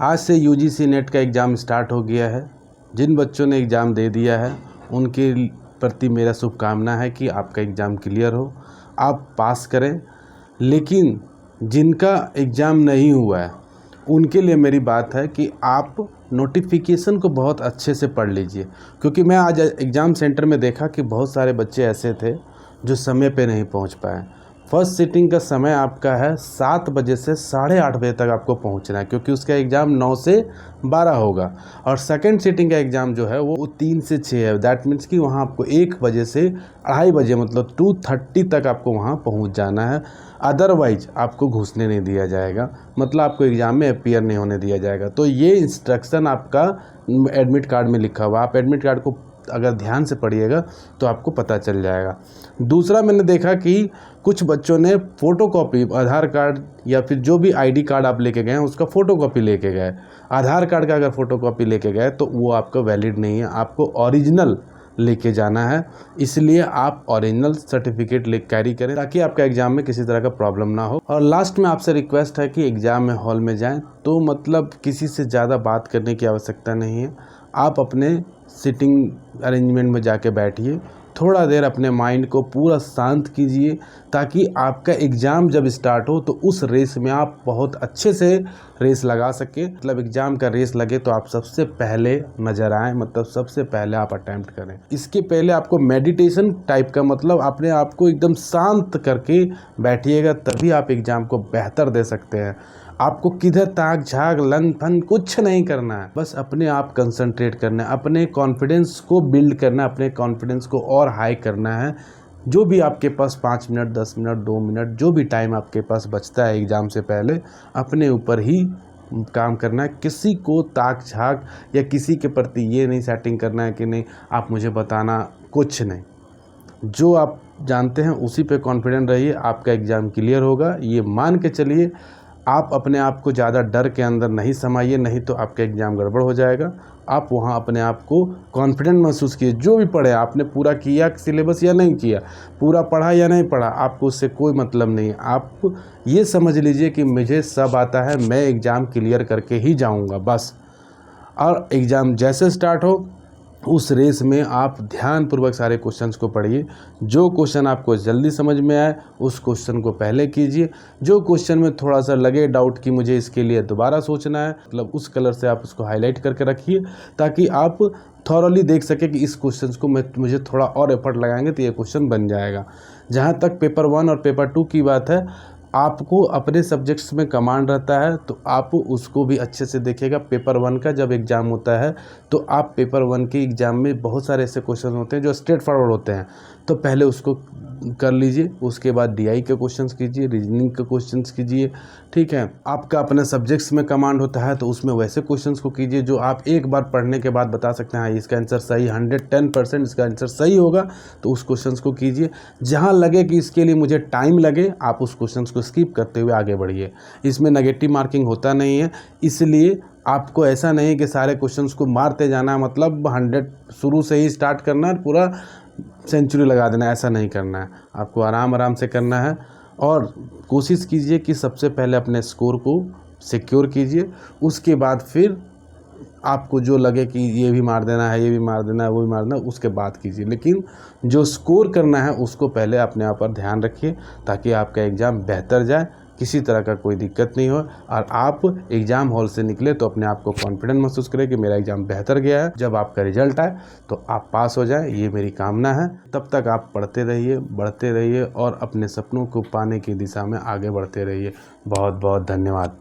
आज से UGC net का एग्ज़ाम स्टार्ट हो गया है। जिन बच्चों ने एग्ज़ाम दे दिया है उनके प्रति मेरा शुभकामना है कि आपका एग्ज़ाम क्लियर हो, आप पास करें। लेकिन जिनका एग्ज़ाम नहीं हुआ है उनके लिए मेरी बात है कि आप नोटिफिकेशन को बहुत अच्छे से पढ़ लीजिए, क्योंकि मैं आज एग्ज़ाम सेंटर में देखा कि बहुत सारे बच्चे ऐसे थे जो समय पे नहीं पहुंच पाए। फर्स्ट सीटिंग का समय आपका है 7 बजे से 8:30 बजे तक आपको पहुंचना है, क्योंकि उसका एग्ज़ाम 9 से 12 होगा। और सेकंड सीटिंग का एग्ज़ाम जो है वो 3 से 6 है। दैट मीन्स कि वहाँ आपको 1 बजे से 2:30 बजे मतलब 2:30 तक आपको वहाँ पहुँच जाना है। अदरवाइज आपको घुसने नहीं दिया जाएगा, मतलब आपको एग्ज़ाम में अपीयर नहीं होने दिया जाएगा। तो ये इंस्ट्रक्शन आपका एडमिट कार्ड में लिखा हुआ, आप एडमिट कार्ड को अगर ध्यान से पढ़िएगा तो आपको पता चल जाएगा। दूसरा, मैंने देखा कि कुछ बच्चों ने फ़ोटोकॉपी आधार कार्ड या फिर जो भी आईडी कार्ड आप लेके गए हैं उसका फ़ोटोकॉपी लेके गए। आधार कार्ड का अगर फ़ोटोकॉपी लेके गए तो वो आपका वैलिड नहीं है, आपको ओरिजिनल लेके जाना है। इसलिए आप ओरिजिनल सर्टिफिकेट ले कैरी करें ताकि आपका एग्ज़ाम में किसी तरह का प्रॉब्लम ना हो। और लास्ट में आपसे रिक्वेस्ट है कि एग्ज़ाम में हॉल में जाएं तो मतलब किसी से ज़्यादा बात करने की आवश्यकता नहीं है। आप अपने सिटिंग अरेंजमेंट में जाके बैठिए, थोड़ा देर अपने माइंड को पूरा शांत कीजिए ताकि आपका एग्ज़ाम जब स्टार्ट हो तो उस रेस में आप बहुत अच्छे से रेस लगा सकें। मतलब एग्ज़ाम का रेस लगे तो आप सबसे पहले नज़र आएँ, मतलब सबसे पहले आप अटैम्प्ट करें। इसके पहले आपको मेडिटेशन टाइप का, मतलब अपने आप को एकदम शांत करके बैठिएगा, तभी आप एग्ज़ाम को बेहतर दे सकते हैं। आपको किधर ताक झाक लन फन कुछ नहीं करना है, बस अपने आप कंसंट्रेट करना है, अपने कॉन्फिडेंस को बिल्ड करना है, अपने कॉन्फिडेंस को और हाई करना है। जो भी आपके पास 5 मिनट 10 मिनट 2 मिनट जो भी टाइम आपके पास बचता है एग्ज़ाम से पहले, अपने ऊपर ही काम करना है। किसी को ताक झाक या किसी के प्रति ये नहीं सेटिंग करना है कि नहीं आप मुझे बताना, कुछ नहीं। जो आप जानते हैं उसी पे कॉन्फिडेंट रहिए, आपका एग्ज़ाम क्लियर होगा, ये मान के चलिए। आप अपने आप को ज़्यादा डर के अंदर नहीं समाइए, नहीं तो आपका एग्ज़ाम गड़बड़ हो जाएगा। आप वहाँ अपने आप को कॉन्फिडेंट महसूस कीजिए। जो भी पढ़े आपने पूरा किया सिलेबस या नहीं किया, पूरा पढ़ा या नहीं पढ़ा, आपको उससे कोई मतलब नहीं है। आप ये समझ लीजिए कि मुझे सब आता है, मैं एग्ज़ाम क्लियर करके ही जाऊँगा बस। और एग्ज़ाम जैसे स्टार्ट हो उस रेस में आप ध्यानपूर्वक सारे क्वेश्चंस को पढ़िए। जो क्वेश्चन आपको जल्दी समझ में आए उस क्वेश्चन को पहले कीजिए। जो क्वेश्चन में थोड़ा सा लगे डाउट कि मुझे इसके लिए दोबारा सोचना है, मतलब उस कलर से आप उसको हाईलाइट करके रखिए ताकि आप थॉरली देख सकें कि इस क्वेश्चन को मुझे थोड़ा और एफर्ट लगाएंगे तो ये क्वेश्चन बन जाएगा। जहाँ तक पेपर 1 और पेपर 2 की बात है, आपको अपने सब्जेक्ट्स में कमांड रहता है तो आप उसको भी अच्छे से देखिएगा। पेपर 1 का जब एग्ज़ाम होता है तो आप पेपर 1 के एग्ज़ाम में बहुत सारे ऐसे क्वेश्चन होते हैं जो स्ट्रेट फॉरवर्ड होते हैं, तो पहले उसको कर लीजिए। उसके बाद डीआई के क्वेश्चंस कीजिए, रीजनिंग के क्वेश्चंस कीजिए, ठीक है। आपका अपने सब्जेक्ट्स में कमांड होता है तो उसमें वैसे क्वेश्चंस को कीजिए जो आप एक बार पढ़ने के बाद बता सकते हैं हाँ इसका आंसर सही, 110% इसका आंसर सही होगा, तो उस क्वेश्चंस को कीजिए। जहाँ लगे कि इसके लिए मुझे टाइम लगे आप उस क्वेश्चंस को स्किप करते हुए आगे बढ़िए। इसमें नेगेटिव मार्किंग होता नहीं है, इसलिए आपको ऐसा नहीं कि सारे क्वेश्चंस को मारते जाना है, मतलब 100 शुरू से ही स्टार्ट करना है, पूरा सेंचुरी लगा देना है, ऐसा नहीं करना है। आपको आराम आराम से करना है और कोशिश कीजिए कि सबसे पहले अपने स्कोर को सिक्योर कीजिए। उसके बाद फिर आपको जो लगे कि ये भी मार देना है, ये भी मार देना है, वो भी मार देना है, उसके बाद कीजिए। लेकिन जो स्कोर करना है उसको पहले अपने आप पर ध्यान रखिए ताकि आपका एग्ज़ाम बेहतर जाए, किसी तरह का कोई दिक्कत नहीं हो और आप एग्ज़ाम हॉल से निकले तो अपने आप को कॉन्फिडेंट महसूस करें कि मेरा एग्ज़ाम बेहतर गया है। जब आपका रिजल्ट आए तो आप पास हो जाएं, ये मेरी कामना है। तब तक आप पढ़ते रहिए, बढ़ते रहिए और अपने सपनों को पाने की दिशा में आगे बढ़ते रहिए। बहुत बहुत धन्यवाद।